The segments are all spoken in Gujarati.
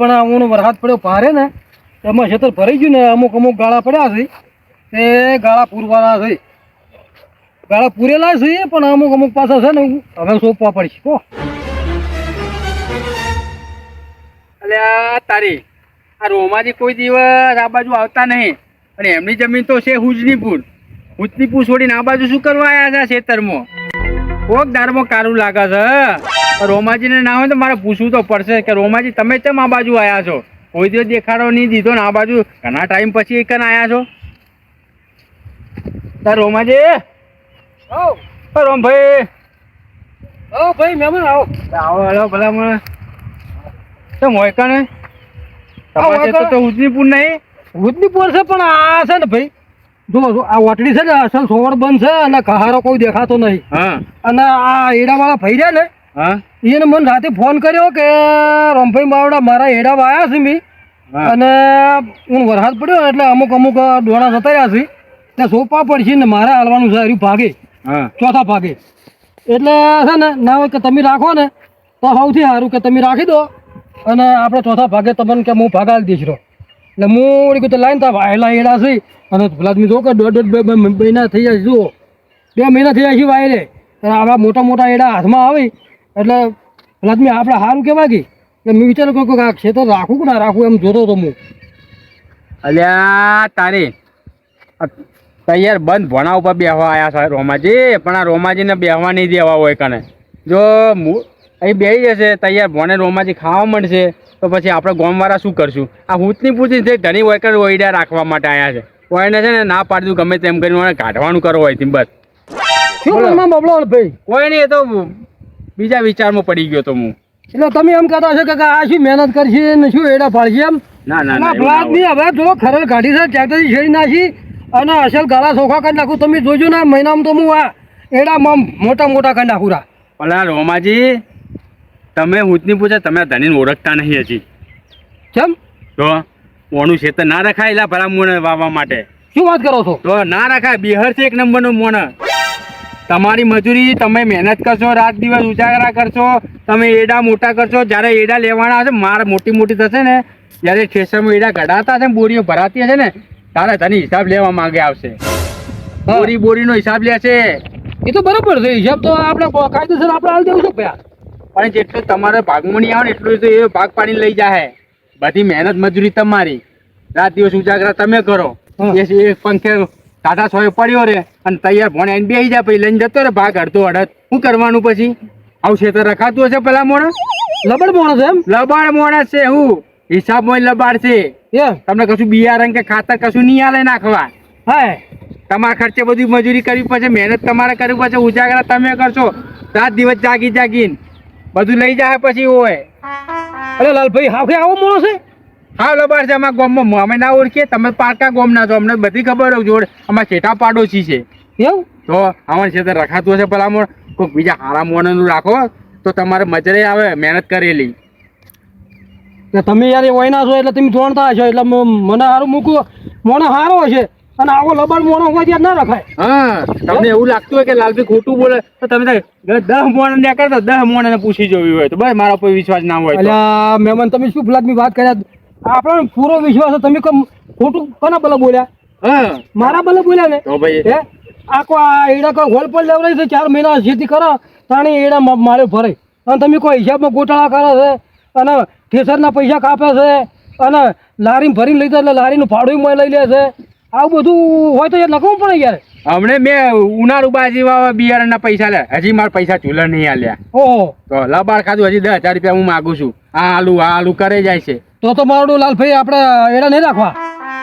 પણ આવું વરસાદ પડ્યો ભારે ને એમાં ખેતર ભરાઈ ગયું ને અમુક ગાળા પડ્યા છે તે ગાળા પૂરવાના છે. ગાળા પૂરેલા છે પણ અમુક પાછા છે ને હવે સોંપવા પડશે. કો અલ્યા તારી આ રોમાજી કોઈ દિવસ આ બાજુ આવતા નહીં અને એમની જમીન તો છે હુજનીપુર છોડીને આ બાજુ શું કરવા આવ્યા છે ખેતરમાં? કોક દારમાં કારું લાગે છે. રોમાજીને ના હોય તો મારે પૂછવું તો પડશે કે રોમાજી તમે કેમ આ બાજુ આવ્યા છો? કોઈ દિવસ દેખાડો નહીં દીધો ને આ બાજુ ઘણા ટાઈમ પછી એક આવ્યા છો. તાર રોમાજી રોમભાઈ ભાઈ મહેમાન આવો આવો ભલા મને કેમ હોય કાને તમારે તો હુજનીપુર નહીં? હુજનીપુર છે પણ આ છે ને ભાઈ જો આ વાટડી છે ને અસલ સોવર બંધ છે અને કહારો કોઈ દેખાતો નહીં. અને આ એડાવાળા ભાઈ રહ્યા ને એને મને રાતે ફોન કર્યો કે રોમભાઈ માવડા મારા એડા આવ્યા છે મી અને હું વરસાદ પડ્યો એટલે અમુક ડોળા જતા રહ્યા છે એટલે સોંપવા પડશે ને મારે હાલવાનું છે હર્યું ભાગે ચોથા ભાગે એટલે છે ને ના હોય કે તમે રાખો ને તો સૌથી સારું કે તમે રાખી દો અને આપણે ચોથા ભાગે તમને કે હું ભાગ હાલી દઈશ. એટલે હું વળી કીધું લાઈન તા વાયેલા એડા છે અને પેલા તમે જો કે દોઢ બે મહિના થઈ જાય જુઓ 2 મહિના થઈ જાય છે વાયરે આવા મોટા એડા હાથમાં આવે એટલે પેલા તમે આપણે સારું કહેવાય કે મેં વિચાર કર્યો કે આ ખેતર રાખું કે ના રાખું એમ જોતો હતો હું. અલ્યા તારે તૈયાર બંધ ભણા ઉપર બેસવા આવ્યા છે રોમાજી પણ આ રોમાજીને બેસવા નહીં દેવા હોય કને જો અહીં બેસી જશે તૈયાર ભણે રોમાજી ખાવા મળશે તો પછી આપણે ગામવાળા શું કરશું? આ હુતની પૂછી છે ઘણી વખત ઓઈડા રાખવા માટે આવ્યા છે. કોઈને છે ને ના પાડતું ગમે તેમ કરીને કાઢવાનું કરવો હોય બસ. શું બબલો ભાઈ? કોઈ નહીં, એ તો બીજા વિચારમાં પડી ગયો તો હું. એટલે તમે એમ કહેતા છો કે આ શું મહેનત કરશે ને શું એડા પાડશે એમ? ના હવે જો ખરેલ કાઢી છે ટ્રેક્ટરથી છેડી નાખી અને અસલ ગાળા ચોખા કરી નાખું. તમે જોજો ને મહિનામાં તો હું આ એડામાં મોટા કરી નાખું. ભલા રોમાજી તમે હુતની પૂછે તમે ધણીને ઓળખતા નહીં હજી કેમ? તો મોનું ખેતર ના રખાય એલા ભલા મોને વાવવા માટે. શું વાત કરો છો? તો ના રખાય. બિહાર છે 1 નંબરનું મોણ. તમારી મજૂરી તમે મહેનત કરશો, રાત દિવસ ઉજાગરા કરશો, તમે એડા મોટા કરશો. જ્યારે એડા લેવાના હશે માર મોટી થશે ને જ્યારે ઠેસરમાં એડા કઢાતા હશે ને બોરીઓ ભરાતી હશે ને તારે ધણી હિસાબ લેવા માંગે આવશે. બોરીનો હિસાબ લેશે. એ તો બરાબર છે. હિસાબ તો આપણે કાયદેસર આપણે હાલ દેવું છે ભયા. પણ જેટલું તમારે ભાગમાં નહીં આવે ને એટલું તો એ ભાગ પાડીને લઈ જાય. બધી મહેનત મજૂરી તમારી. રાત દિવસ ઉજાગરા તમે કરો. એ પંખે ટાટા સોય પડ્યો રે અને તૈયાર ભણે આવીને બેસી જાય પછી લઈને જતો રે ભાગ અડધો અડધ. શું કરવાનું પછી? આવું ખેતર રખાતું હશે પેલા મોણસ? લબડ મોણસ એમ? લબાડ મોણસ છે. હું હિસાબમાં લબાડ છે. તમને કશું બિયારણ કે ખાતર કશું નહીં આલે નાખવા. હા, તમારા ખર્ચે બધી મજૂરી કરવી પડશે, મહેનત તમારે કરવી પડશે, ઉજાગરા તમે કરશો. રાત દિવસ જાગીને બધું લઈ જાય પછી હોય. અરે લાલભાઈ હાફે આવો મોણો છે? હા લબાડ છે. અમારા ગામમાં અમે ના ઓળખીએ, તમે પારકા ગામ ના છો, અમને બધી ખબર હોય. જોડે અમારા છેટા પાડોશી છે. એવું તો અમારે ખેતર રખાતું હશે ભલા કોઈક બીજા હારા મોણનું રાખો તો તમારે મજરે આવે મહેનત કરેલી. તમે યાર એ વયના છો એટલે તમે જોણતા હશો એટલે મને સારું મૂકવું. મોણો સારો હશે અને આવો લબાડ મોણો હોય ત્યાં ના રખાય. હા, તમને એવું લાગતું હોય કે લાલભાઈ ખોટું બોલે તો તમે 10 મોણ ને કરતો 10 મોણને પૂછી જોવી હોય તો બસ મારા ઉપર વિશ્વાસ ના હોય. એટલે મહેમાન તમે શું ફલાદમી વાત કર્યા? આપણો પૂરો વિશ્વાસ છે. તમે ખોટું કોના બલે બોલ્યા? મારા બલે બોલ્યા ને? તો ભાઈ આખો આ એડા કોઈ હોલ પર લેવડાવી છે 4 મહિના ખેતી કરો તાણી એડા માળે ભરાય અને તમે કોઈ હિસાબમાં ગોટાળા કરે છે અને ઠેસરના પૈસા કાપે છે અને લારી ભરીને લઈ જાય એટલે લારીનું ભાડું લઈ લે છે. આવું બધું હોય તો યાર નકવું પડે યાર. હમણે મેં ઉનાળુ બાજી વાવા બિયારણના પૈસા લે હજી મારા પૈસા ચૂલા નહીં આલ્યા. ઓહો, તો લબાડ ખાધું હજી 10,000 રૂપિયા હું માગું છું. આ આલુ કરે જાય છે. તો મારું લાલભાઈ આપણે એડા નહીં રાખવા.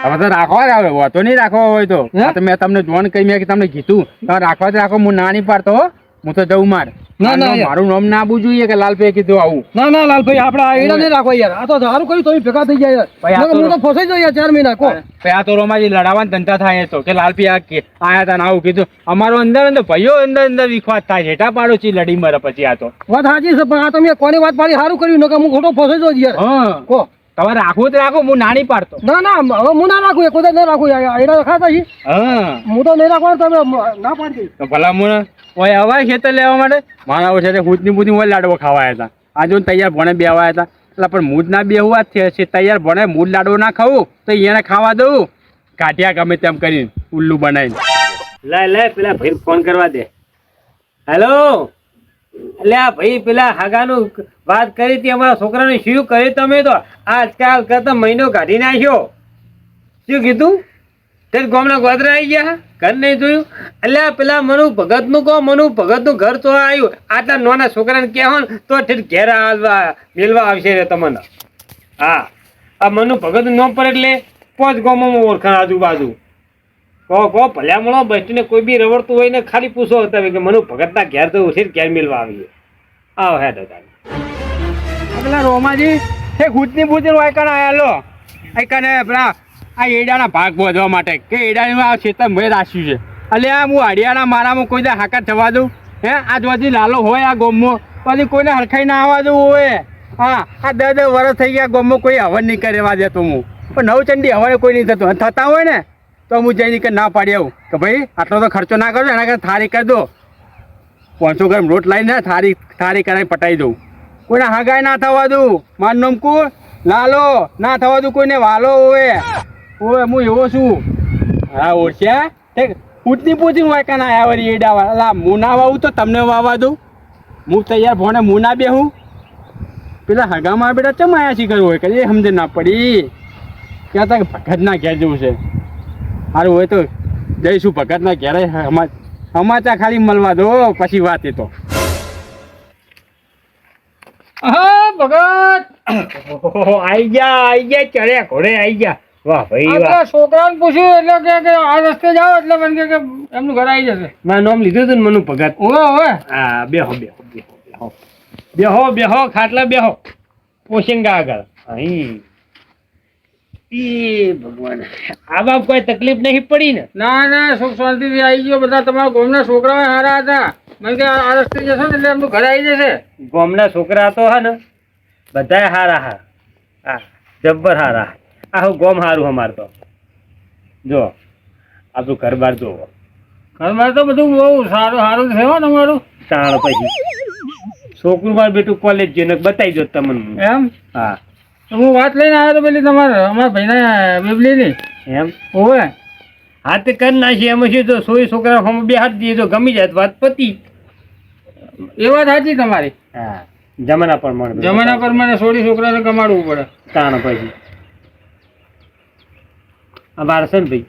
હવે તો રાખવા જ આવે તો નહીં રાખવા હોય તો મેં તમને જોન કહી મેં તમને કીધું તમે રાખવા જ રાખો. હું ના નહીં પાડતો. હું તો જઉં માર. મારું નામ ના આવવું જોઈએ કે લાલભાઈ કીધું આવું. ના લાલભાઈ આપણે આ એડા નહીં રાખવા યાર. આ તો સારું કર્યું તમે ભેગા થઈ જાય. હું તો ફસાઈ જાઉં 4 મહિના. કો આ તો રોમાજી લડાવાના ધંધા થાય તો કે લાલભાઈ આયા હતા ને આવું કીધું. અમારો અંદર ભાઈઓ અંદર વિખવાદ થાય છે. હેઠા પાડોશી લડી મરે પછી. આ તો વાત સાચી છે પણ આ તમે કોની વાત પાડી સારું કર્યું ને કે હું ખોટો ફસાઈ જાઉં યાર. હા, કો તમે રાખવું તો રાખો. હું નાની પાડતો. ના હવે હું ના રાખું. કોઈ ના રાખું. એડા રખાતા છે. હા, હું તો નહીં રાખવાનું. તમે ના પાડી તો ભલા મને અવાય ખેતર લેવા માટે મારા ઓછા હુતની બુદ્ધિ હોય લાડવા ખાવા હતા. આ જો તૈયાર ભણે બે આવ્યા હતા. એટલે પણ મૂડ ના બેહવા છે તૈયાર ભણે મૂડ લાડવો ના ખાવું તો એને ખાવા દઉં કાઢ્યા ગમે તેમ કરીને ઉલ્લુ બનાવીને લે પેલા ભાઈ ફોન કરવા દે. હેલો, એટલે આ ભાઈ પેલા હાગાનું વાત કરી હતી અમારા છોકરાને શું કર્યું તમે તો આજકાલ કરતા મહિનો કાઢી નાખ્યો. શું કીધું તે ગામના ગોદરા આવી ગયા ઘર નહીં જોયું. એટલે પેલા મનુ ભગત નું કહો મનુ ભગત નું ઘર તો આવ્યું આટલા નાના છોકરાને કહેવો ને તો ઠીક ઘેર મેળવા આવશે રે તમને. હા આ મનુ ભગત નું નામ પર એટલે 5 ગામોમાં ઓળખાણ આજુબાજુ. કહો ભલ્યા મળો બેસીને કોઈ બી રવડતું હોય ને ખાલી પૂછો હતા કે મનુ ભગતના ઘેર તો ઉઠીને ઘેર મેળવા આવીએ. આવો હે દાદા પેલા રોમાજી તે ખુદની પૂછીને વાયકાને આયા લો આયકાને પેલા આ એડાના ભાગ બોધવા માટે કે એડાનું આ ખેતર મેં રાખ્યું છે. એટલે આ હું હડિયાના મારામાં કોઈ દે હાકર થવા દઉં હે આ જોજી લાલો હોય આ ગોમમાં પછી કોઈને હરખાઈ ના આવવા દઉં હોય. હા આ 10 વર્ષ થઈ ગયા ગોમમાં કોઈ હવન નહીં કરવા દેતો હું પણ નવચંડી હવન કોઈ નહીં થતું થતા હોય ને તો હું જઈને કે ના પાડી આવું કે ભાઈ આટલો તો ખર્ચો ના કરજો એના કરતાં થારી કરી દો 500 ગ્રામ લોટ લાવીને થારી કરાવી પટાવી દઉં. કોઈને હગાઈ ના થવા દઉં મારું નામ કું લાલો ના થવા દઉં કોઈને વાલો હોય હું એવો છું. હા ઓળખ્યા તે પૂછની પૂછીને હોય કાં આવ્યા વળી એડા વાળા હું ના વાવું તો તમને વાવા દઉં. હું તૈયાર ભણે હું ના બેહું પેલા હગામાં બેટા ચમ આયા શીખર હોય કે એ સમજે ના પડી કહેતા કે ભગતના ઘેર જવું છે. સારું હોય તો જઈશું ભગતના ઘેરે સમાચાર ખાલી મળવા દો પછી વાત એ તો. હા ભગત આઈ ગયા ચડ્યા ઘોડે આઈ ગયા. વાહ ભાઈ વાહ. આપણા છોકરાને પૂછ્યું એટલે કે આ રસ્તે જાઓ એટલે મને કે એમનું ઘર આવી જશે. મારું નામ લીધું હતું ને મનુ ભગત. ઓવે હા બેહો ખાટલા બેહો પોશંગા આગળ. અહીં એ ભગવાન આ બાપ કોઈ તકલીફ નહીં પડી ને? ના સુખ શાંતિથી આવી ગયો. બધા તમારા ગામના છોકરાઓ સારા હતા. મને કે આ રસ્તે જશે ને એટલે એમનું ઘર આવી જશે. ગામના છોકરા તો હા ને બધાય હારા હા જબ્બર હારા. આખું ગામ હારું અમાર તો. જો આપણું ઘર બાર જોવો. ઘરમાં તો બધું બહુ સારું છે હો તમારું. તાણ પછી છોકરું મારું બેટું કોલેજ જઈને બતાવી દો તમને. એમ? હા તો હું વાત લઈને આવ્યો તો પેલી તમારે અમારા ભાઈના બેબલીની. એમ? ઓવે હા તે કરી નાખીએ એમાં શું તો 100 છોકરા હમ બે હાથ દઈએ તો ગમી જાય તો વાત પતી. એ વાત સાચી તમારી. હા જમાના પ્રમાણે જમાના પ્રમાણે 100 છોકરાને કમાડવું પડે. તાણ પછી અમારે છે ને ભાઈ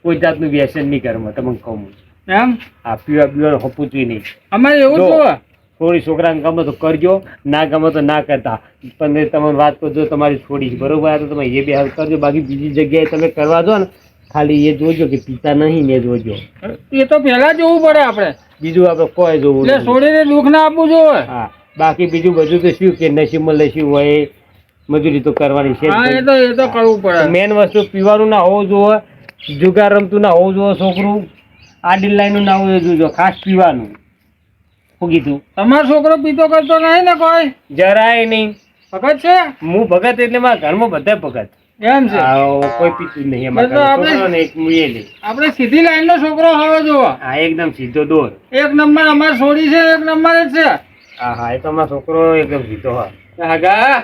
કોઈ જાતનું વ્યસન નહીં કરવા તમને કહું. એમ? આ પીવા હપુચવી નહીં. અમારે એવું જ જોવે. 100 છોકરાને ગમે તો કરજો ના ગમે તો ના કરતા. પણ તમને વાત કરજો તમારી છોડી બરોબર આ તો તમે એ બે હાલ કરજો. બાકી બીજી જગ્યાએ તમે કરવા દો ને ખાલી એ જોજો કે પિતા નહીં ને જોજો. એ તો પહેલા જોવું પડે આપણે. બીજું આપણે કોઈ જોવું એટલે છોડીને દુઃખ ના આપવું જોઈએ. હા બાકી બીજું બધું તો શું કે નસીબમાં લસ્યું હોય મજૂરી તો કરવાની છે. હા એ તો કરવું પડે. મેન વસ્તુ પીવાનું ના હોવું જોઈએ. જુગાર રમતું ના હોવું જોઈએ. છોકરું આડી લાઈનનું ના હોવું જોઈએ. ખાસ પીવાનું. શું કીધું? તમારો છોકરો પીતો કરતો નહીં ને કોઈ? જરાય નહીં. ભગત છે? હું ભગત એટલે મારા ઘરમાં બધા ભગત. એમ છે? કોઈ પીતું નહીં એટલે આપણે એક મુએ નહીં. આપણે સીધી લાઈન નો છોકરો હોવો જોવો. હા એકદમ સીધો દોર. એક નંબર અમારે છોડી છે. એક નંબર જ છે. હા એ તો અમારો છોકરો એકદમ સીધો હા. આગા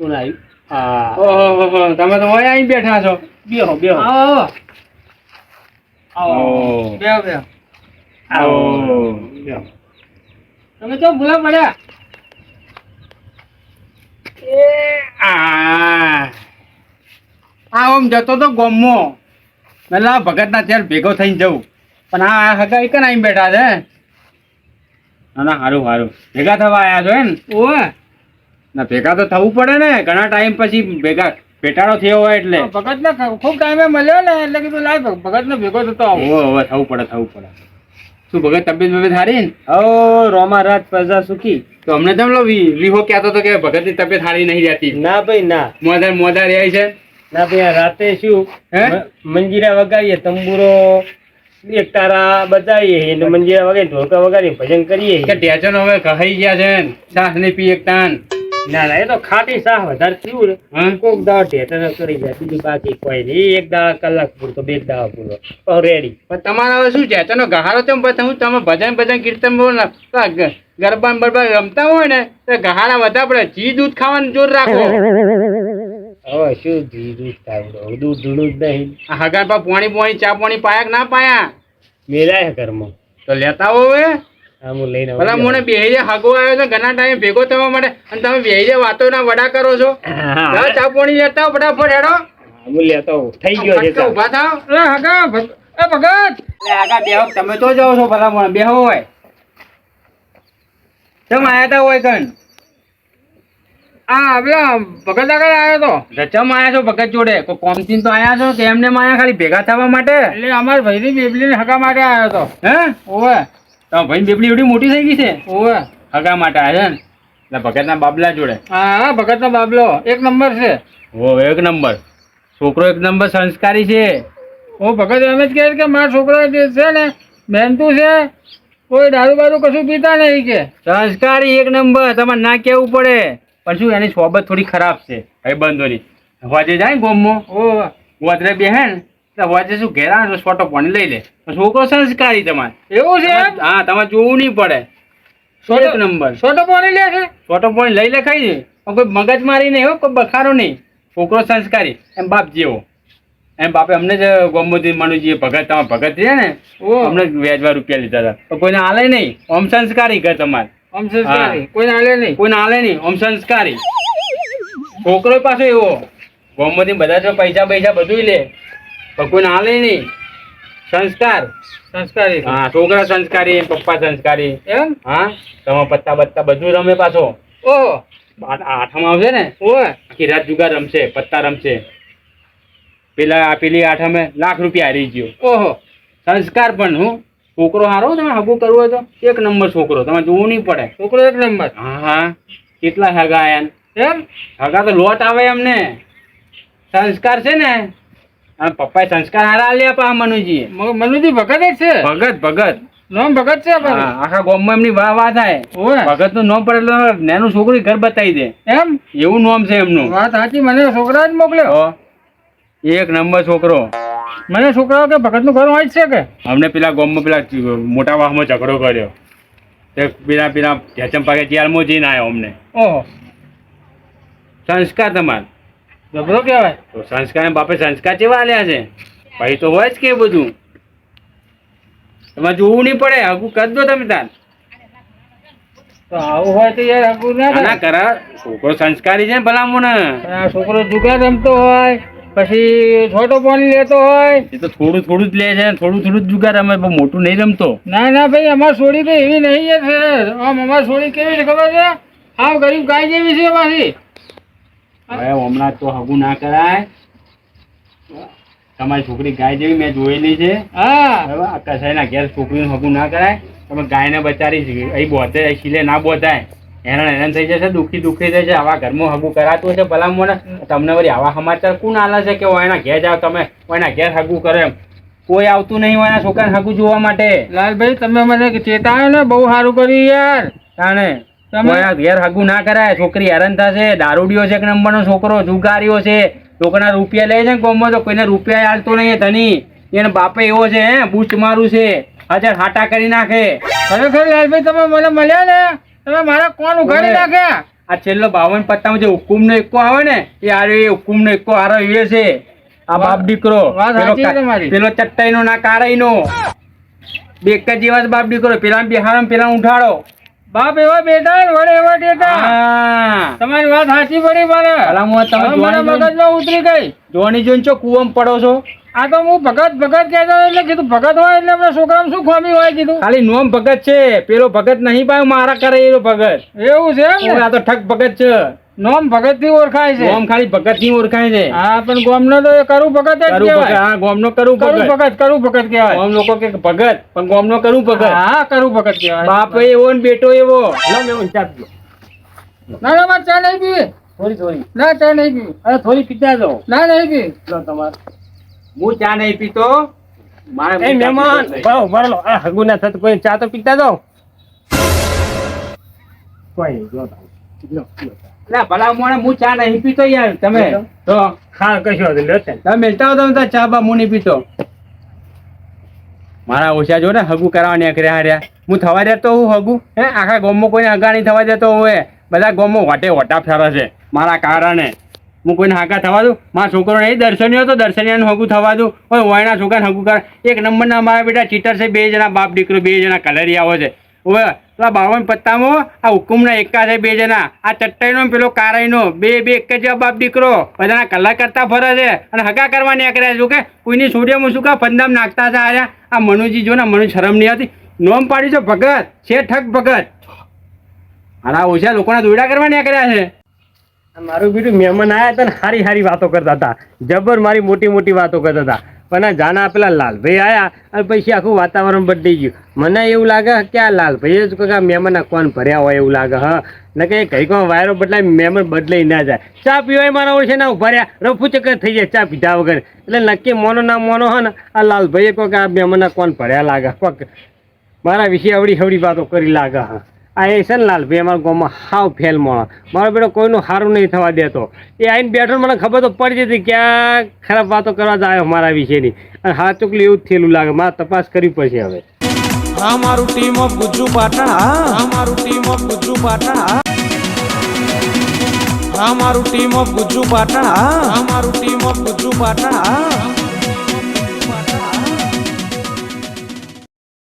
શું આવ્યું? હા ઓહો તમે તો હોય અહીં બેઠા છો. બેહો આવો ઓહ. બેહો આવો બેહો. તમે તો ભૂલા પડ્યા. આમ જતો તો ગોમમાં પેલા ભગતના ત્યાં ભેગો થઈને જવું પણ આ હગા એક આવીને બેઠા છે. ના સારું ભેગા થવા આવ્યા છો ને? ઓવે ના ભેગા તો થવું પડે ને ઘણા ટાઈમ પછી ભેગા ભેટાડો થયો હોય એટલે. ભગત ને ખૂબ ટાઈમે મળ્યો ને એટલે કીધું લાય ભગત ને ભેગો થતો આવો. હવે થવું પડે. શું ભગત તબિયત સારી ને? ઓ રોમા રાત પ્રજા સુખી. તો અમને તેમ લો વિહો કહેતો હતો કે ભગતની તબિયત સારી નહીં રહેતી. ના ભાઈ ના. મોદા રહે છે. ના ભાઈ આ રાતે શું મંજીરા વગાડીએ તંબુરો એક તારા બતાવીએ એટલે મંજીરા વગાડી ઢોલકા વગાડી ભજન કરીએ. કે ટેચન હવે કહાઈ ગયા છે ને સાસ નહીં પી એક તાન. ના એ તો ખાટી સાહ વધારે થયું ને કોક દાવા ઢેટણ કરી જાય બીજું બાકી કોઈ નહીં. એક દાવા કલાક પૂરતો 2 દાવા પૂરો રેડી. પણ તમારે હવે શું છે? ચલો ગહારો તેમ હું તમે ભજન કીર્તન બોલ ગરબા ને બરબા રમતા હોય ને તો ગહાડા વધા પડે. જી દૂધ ખાવાનું જોર રાખો. હવે શું ધીરું થાય દૂધ ધૂણું જ નહીં આ હગાર પા પાણી ચા પાણી પાયા કે ના પાયા મેલાય ઘરમાં તો લેતા હો હવે. હા હું લઈને ભલા મને બેહી જે હગો આવ્યો છે ઘણા ટાઈમે ભેગો થવા માટે અને તમે બેહી જે વાતો ના વડા કરો છો. જા ચા પાણી લેતા આવો ફટાફટ હેડો. હું લેતો આવું. થઈ ગયો છે ફટકા ઊભા થાવ. એ હગા ભગત આગા બેહો. તમે તો જાઓ છો ભલા મને બેહો હોય. ચમ આયા તા હોય કન પેલા ભગત આગળ આવ્યો તો ચમ આયા છો ભગત જોડે કોઈ કોમથી તો આયા છો કે એમને આયા ખાલી ભેગા થવા માટે? એટલે અમાર ભાઈની બેબલી હગા માટે આવ્યો તો. હે ઓવે તો ભાઈ બેબલી એવડી મોટી થઈ ગઈ છે? ઓવે હગા માટે આવ્યા છે ને એટલે ભગતના બાબલા જોડે. હા ભગતનો બાબલો એક નંબર છે. ઓ એક નંબર છોકરો એક નંબર સંસ્કારી છે. ઓ ભગત એમ જ કહે કે મારા છોકરો જે છે ને મહેનતું છે, કોઈ દારૂ બારૂ કશું પીતા નહીં કે સંસ્કારી એક નંબર. તમારે ના કેવું પડે પણ શું એની સોબત થોડી ખરાબ છે ભાઈબંધોની. હોજે જાય ને ગોમમાં ગોદરે બેહે ને તો હોજે શું ઘેર આવે છોટો પાણી લઈ લે. છોકરો સંસ્કારી તમારે. એવું છે? હા તમારે જોવું નહીં પડે. એક નંબર છોટો પાણી લે છે. છોટો પાણી લઈ લે ખાઈ દે કોઈ મગજ મારી નહીં હો, કોઈ બખારો નહીં. છોકરો સંસ્કારી એમ બાપ જેવો. એમ બાપે અમને જ ગોમતી મનુજી ભગત તમારે ભગત છે ને અમને વ્યાજવા રૂપિયા લીધા હતા તો કોઈને હાલે નહીં. ઓમ સંસ્કારી ઘર તમારે. ઓમ સંસ્કારી કોઈને હાલે નહીં. કોઈને હાલે નહીં. ઓમ સંસ્કારી છોકરો પાછો એવો ગોમતી બધા તો પૈસા બધું લે પણ કોઈને હાલે નહીં. સંસ્કાર સંસ્કારી. હા છોકરા સંસ્કારી પપ્પા સંસ્કારી. એમ? હા તમારા પત્તા બત્તા બધું રમે પાછો. ઓહો આઠમ આવશે ને આખી રાત જુગાર રમશે, પત્તા રમશે. પેલી આઠમે લાખ રૂપિયા હારી ગયો. ઓહો સંસ્કાર પણ હું છોકરો હારો તમે હગું કરવું હોય તો એક નંબર છોકરો. તમે જોવું નહીં પડે. છોકરો એક નંબર. હા કેટલા હગા આયા એમ? હગા તો લોટ આવે એમને. સંસ્કાર છે ને પપ્પાએ સંસ્કાર હારા આલ્યા પા મનુજી. મનુજી ભગત જ છે. ભગત નામ ભગત છે. આખા ગામમાં એમની વાહ થાય. ભગત નું નામ પડે એટલે નાનું છોકરું ઘર બતાવી દે એમ એવું નામ છે એમનું. વાત સાચી. મને છોકરા જ મોકલ્યો. એક નંબર છોકરો. મને છોકરાઓ કે ભગત નું ઘર હોય જ છે કે અમને પેલા ગામમાં પેલા મોટા વાહમાં ઝઘડો કર્યો તે પેલા ઢેચમ પાકે જેલમાં જઈને આવ્યો અમને. ઓહો સંસ્કાર તમારે ઝઘડો કહેવાય તો સંસ્કાર બાપે સંસ્કાર કેવા આલ્યા છે ભાઈ તો હોય જ કે બધું. તમારે જોવું નહીં પડે. હગું કરી દો તમે તાર. તો આવું હોય તો યાર હગું ના કરા. છોકરો સંસ્કારી છે ને ભલામણ. છોકરો જુગાર રમતો હોય પછી છોટો પાણી લેતો હોય એ તો થોડું જ લે છે, થોડું જ જુગાર રમે પણ મોટું નહીં રમતો. ના ભાઈ અમાર છોડી તો એવી નહીં છે. આમ અમાર છોડી કેવી છે ખબર છે? આમ ગરીબ ગાય જેવી છે પાછી. હવે હમણાં તો હગું ના કરાય. તમારી છોકરી ગાય જેવી મેં જોયેલી છે. હા કસાઈના ઘેર છોકરીનું હગું ના કરાય. તમે ગાયને બચારી અહીં બોધે ખીલે ના બોધાય. હેરાન થઈ જશે, દુઃખી થઈ જશે. આવા ઘરમાં હગું કરાતું હશે ભલામણ. તમને વળી આવા સમાચાર કોણ આલે છે કે એના ઘેર જાવ તમે એના ઘેર હગું કરે એમ? કોઈ આવતું નહીં એના છોકરાને હગું જોવા માટે. લાલભાઈ તમે મને ચેતાયો ને બહુ સારું કર્યું યાર. તાણે ઘેર હગું ના કરાય. છોકરી હેરાન થશે. દારૂડિયો છે એક નંબરનો છોકરો, જુગારીઓ છે. લોકોના રૂપિયા લે છે ને કોમમાં તો કોઈને રૂપિયા હાલતો નહીં. ધની એને બાપે એવો છે હે બુચ મારું છે. હજાર હાટા કરી નાખે. ખરેખર લાલભાઈ તમે મને મળ્યા ને તમે મારા કોણ ઉઘાડી નાખ્યા. આ છેલ્લો 52 પત્તામાં જે હુકુમનો એકો આવે ને એ આરે હુકુમનો એકો હારો એ છે. આ બાપ દીકરો પેલો ચટ્ટાઈનો ના કારાઈનો બે એક જ જેવા બાપ દીકરો. પેલા બિહાર પેલા ઉઠાડો. બાપ એવા બેટા વડે એવા ટેટા. તમારી વાત સાચી પડી મને. તમે મગજમાં ઉતરી ગઈ. જોવાની જોઈને છો કુવામાં પડો છો. આ તો હું ભગત કહેતો એટલે કીધું ભગત હોય એટલે આપણા છોકરામાં શું ખામી હોય કીધું. ખાલી નોમ ભગત છે. પેલો ભગત નહીં પાયો મારા કરે એનો ભગત. એવું છે? આ તો ઠક ભગત છે. નોમ ભગત થી ઓળખાય છે. નોમ ખાલી ભગત થી ઓળખાય છે. હા પણ ગોમનો તો કરું ભગત જ કહેવાય. હા ગોમનો કરું ભગત કહેવાય. ગોમ લોકો કે ભગત પણ ગોમનો કરું ભગત. હા કરું ભગત કહેવાય. બાપ એવો ને બેટો એવો. ના મારે ચા નહીં પીવી. થોડી ના ચા નહીં પીવી. અરે થોડી પીતા જાઓ. ના નહીં પીવી. તમારે હું ચા નહીં પીતો. મારે મહેમાન ભરો આ હગું ના થતું કોઈ ચા તો પીતા જાઓ. કોઈ જો ના ભલા મોણે હું ચા નહીં પીતો યાર. તમે તો હા કશો તમે મેલતા હો તમે ચા બા હું નહીં પીતો. મારા ઓછા જો ને હગું કરાવવા નીકળ્યા હાર્યા હું થવા દેતો હું હગું હે આખા ગામમાં કોઈને હગા નહીં થવા દેતો હોય બધા ગામમાં હોટા ફેરે છે મારા કારણે હું કોઈને હાકા થવા દઉં મારા છોકરો નહીં દર્શનીય તો દર્શનીયાનું હગું થવા દઉં હોય વાયના છોકરાને હગું કરે એક નંબરના મારા બેટા ચીટર છે 2 જણા બાપ દીકરો 2 જણા કલરિયાઓ છે હવે પેલા 52 પત્તામાં આ હુકુમના એકા છે 2 જણા આ ચટ્ટાઈનો પેલો કારાઈનો બે એક જ બાપ દીકરો બધાના કલર કરતા ફરે છે અને હગા કરવા નીકળ્યા છે કે કોઈની છોડીઓમાં શું કા ફંદામ નાખતા હતા આ મનુજી જો ને મનુ શરમ નહીં હતી નોમ પાડી છે ભગત છે ઠગ ભગત અને ઓછા લોકોના દોડા કરવા નીકળ્યા છે મારું બીજું મહેમાન આવ્યા હતા ને સારી વાતો કરતા હતા જબર મારી મોટી વાતો કરતા હતા પણ આ જાના પેલા લાલભાઈ આવ્યા અને પછી આખું વાતાવરણ બદલાઈ ગયું મને એવું લાગે કે આ લાલભાઈ જ કોઈ મહેમાનના કોણ ભર્યા હોય એવું લાગે હા ને કે કઈ કોઈ વાયરો બદલાય મહેમાન બદલાઈ ના જાય ચા પીવાય મારા ઓળશે ના ભર્યા રફુ ચક્કર થઈ જાય ચા પીધા વગર એટલે નક્કી મોનો ના મોનો હે ને આ લાલભાઈએ કોઈ આ મહેમાનના કોણ ભર્યા લાગે કોક મારા વિશે અવડી વાતો કરી લાગે હા આ એ છે ને લાલભાઈ અમારા ગામમાં હાવ ફેલ મોણો મારો બેટો કોઈનું સારું નહીં થવા દેતો એ આવીને બેઠો મને ખબર તો પડી જતી ક્યાં ખરાબ વાતો કરવા જાય મારા વિશેની અને હા ચોકલી એવું જ થયેલું લાગે મારે તપાસ કરવી પડશે હવે અમારું ટીમ ઓફ ગુજ્જુ પાટણ અમારું ટીમ ઓફ ગુજ્જુ પાટણ અમારું ટીમ ઓફ ગુજ્જુ પાટણ અમારું ટીમ ઓફ ગુજ્જુ પાટણ